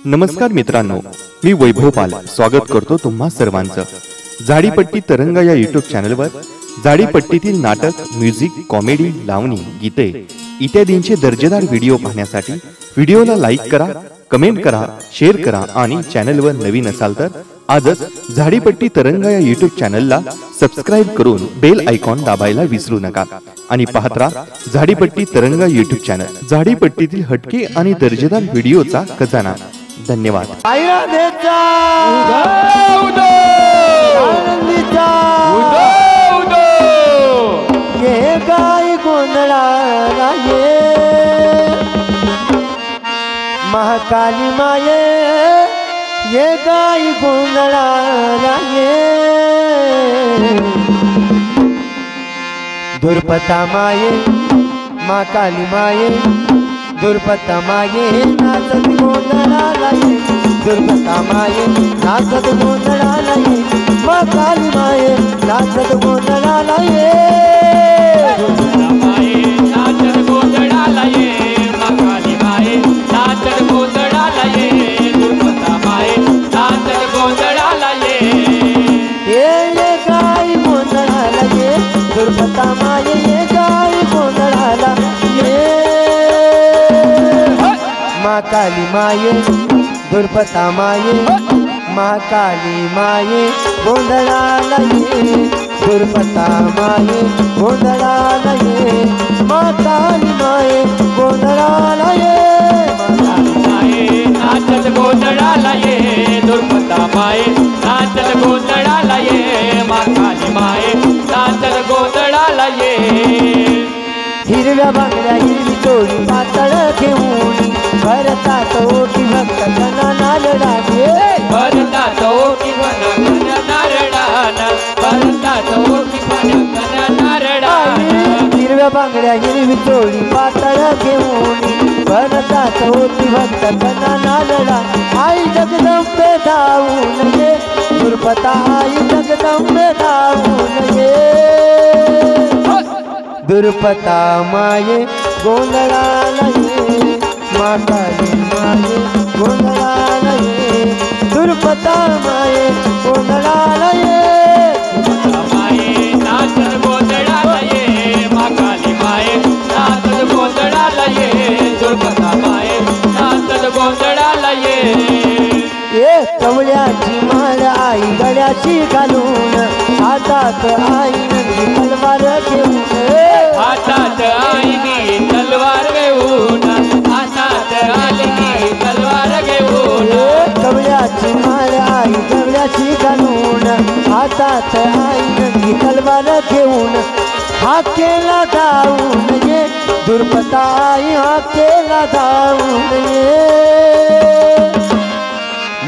नमस्कार मित्रांनो, मी वैभव पाल स्वागत करतो तुम्हा सर्वांचं झाडीपट्टी तरंगा या यूट्यूब चॅनलवर। झाडीपट्टीतील नाटक, म्युझिक, कॉमेडी, लावणी, गीते इत्यादींचे दर्जेदार व्हिडिओ पाहण्यासाठी व्हिडिओला लाईक करा, कमेंट करा, शेअर करा आणि चॅनलवर नवीन असाल तर आजच झाडीपट्टी तरंगा या यूट्यूब चॅनलला सबस्क्राइब करून बेल आयकॉन दाबायला विसरू नका आणि पाहत राहा झाडीपट्टी तरंगा यूट्यूब चॅनल। झाडीपट्टीतील हटके आणि दर्जेदार व्हिडिओचा खजाना। धन्यवाद। ये गाय गोंधळाला ये महाकाली माये, ये गाय गोंधळाला ये दुर्पता माये, महाकाली माये, दुर्पता माये नाचत गोंधळाला ये, दुर्पता माये नाचत गोंधळाला ये, महाकाली माये नाचत गोंधळाला ये, दुर्पता माये नाचत गोंधळाला ये, महाकाली माये नाचत गोंधळाला ये, दुर्पता माये नाचत गोंधळाला ये, ये गाय गोंधळाला ये, दुर्पता माये ये गाय गोंधळाला ये, महाकाली माये, दुर्पता माये, महाकाली माये गोंधळाला ये, दुर्पता माये गोंधळाला ये, महाकाली माये गोंधळाला ये, महाकाली माये नाचत गोंधळाला ये, दुर्पता माये नाचत गोंधळाला ये, महाकाली माये नाचत गोंधळाला ये, हिरव्या बांगड्या हिरवी चोळी पातळ घेऊन भरतात ओटी भक्त नारळा गे, भरतात ओटी भक्त नारळाना, भरतात ओटी भक्त नारळाना, हिरव्या बांगड्या हिरवी चोळी पातळ घेऊन भरतात ओटी भक्त नारळा, आई जगदंबे धावून ये, दुर्पता आई जगदंबे धावून ये, दुर्पता माये गोंधळाला ये, महाकाली माये गोंधळाला ये, दुर्पता माये गोंधळाला ये, दुर्पता माये नाचत गोंधळाला ये, महाकाली माये नाचत गोंधळाला ये, दुर्पता माये नाचत गोंधळाला ये, ये कवळ्याची माळ आई गळ्याची घालून हातात आई नंदी तलवार घेऊन, हातात आईनी तलवार घेऊन, हातात आईनी तलवार घेऊन, कवळ्याची माळ आई गळ्याची घालून हातात आई नंदी तलवार घेऊन, हाकेला धावून ये, दुर्पता आई हाकेला धावून ये,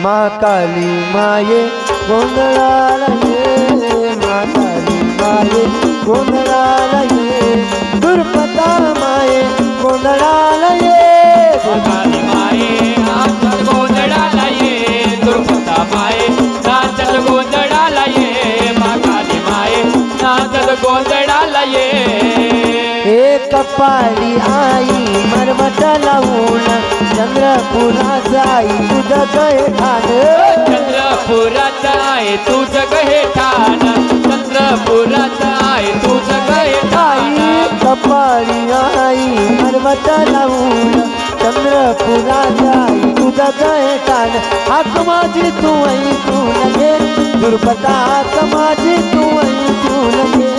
महाकाली माये गोंधळाला ये, महाकाली माये गोंधळाला ये, दुर्पता माये गोंधळाला ये, महाकाली माये नाचत गोंधळाला ये, दुर्पता माये नाचत गोंधळाला ये, महाकाली माये नाचत गोंधळाला ये, एक पाळी आई मरवट लावून चंद्रपुरात आई तुझं गहे ठाण, चंद्रपुरात आहे तुझं गहे ठाण, चंद्रपुरात आहे तुझं गहे ठाण, कपाळी आई मरवट लावून चंद्रपुरात आई तुझं गहे ठाण, हाक माझी तू ऐकून घे, दुर्पता हाक माझी तू ऐकून घे,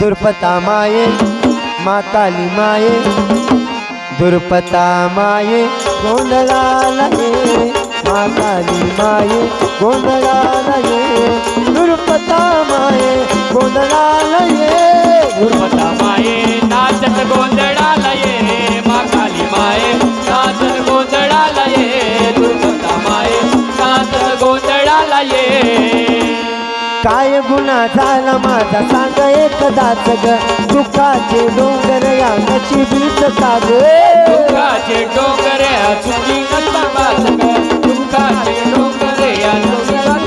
दुर्पता माये, महाकाली माये, दुर्पता माये गोंधळाला ये, महाकाली माये गोंधळाला ये, दुर्पता माये गोंधळाला ये, दुर्पता माये नाचत गोंधळाला ये, महाकाली माये नाचत गोंधळाला ये, दुर्पता माये नाचत गोंधळाला ये, काय गुन्हा झाला माझा सांग एकदाच ग, दुःखाचे डोंगर या नशिबीच का ग, दुःखाचे डोंगर चुकी नसतात ग, दुःखाचे डोंगर या नशिबात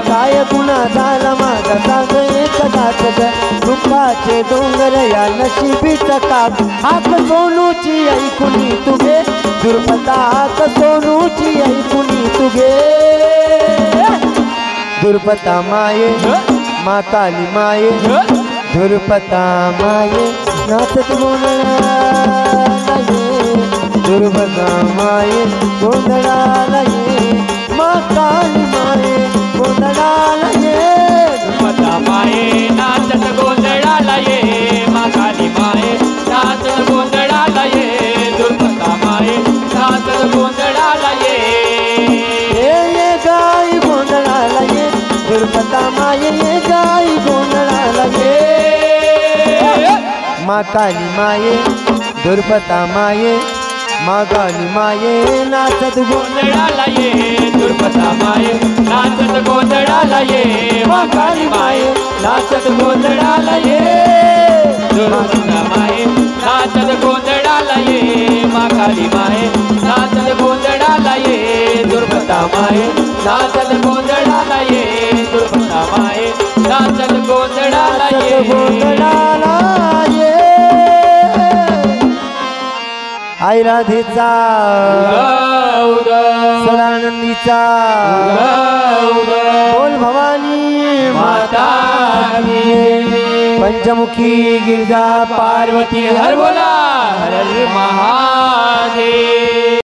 काय गुन्हा झाला माझा सांग एकदाच ग, दुःखाचे दुःखाचे डोंगर या नशिबीचा काग हाक सोनूची ऐकुनी तुगे दुर्पता हाक सोनूची ऐकुनी तुगे दुर्पता माये मा काली माये दुर्पता माये नाचत गोंधळाला ये दुर्पता माये गोंधळाला ये मा काली माये गोंधळाला ये दुर्पता माये नाचत गोंधळाला ये मा काली माये नाचत गोंधळाला ये दुर्पता माये नाचत गोंधळाला ये गाई गोंधळाला ये दुर्पता माये ये गाई गोंधळाला ये मा काली माये दुर्पता माये मा काली माये नाचत गोंधळाला ये दुर्पता माये नाचत गोंधळाला ये मा काली माये नाचत गोंधळाला ये दुर्पता माये नाचत गोंधळाला ये मा काली माये नाचत गोंधळाला ये दुर्पता माये नाचत गोंधळाला ये दुर्पता माये नाचत गोंधळाला ये गोंधळाला ये आई राधेचा सदानंदीचा बोल भवानी माता की पंचमुखी गिरजा पार्वती हर बोला हर हर महादेव।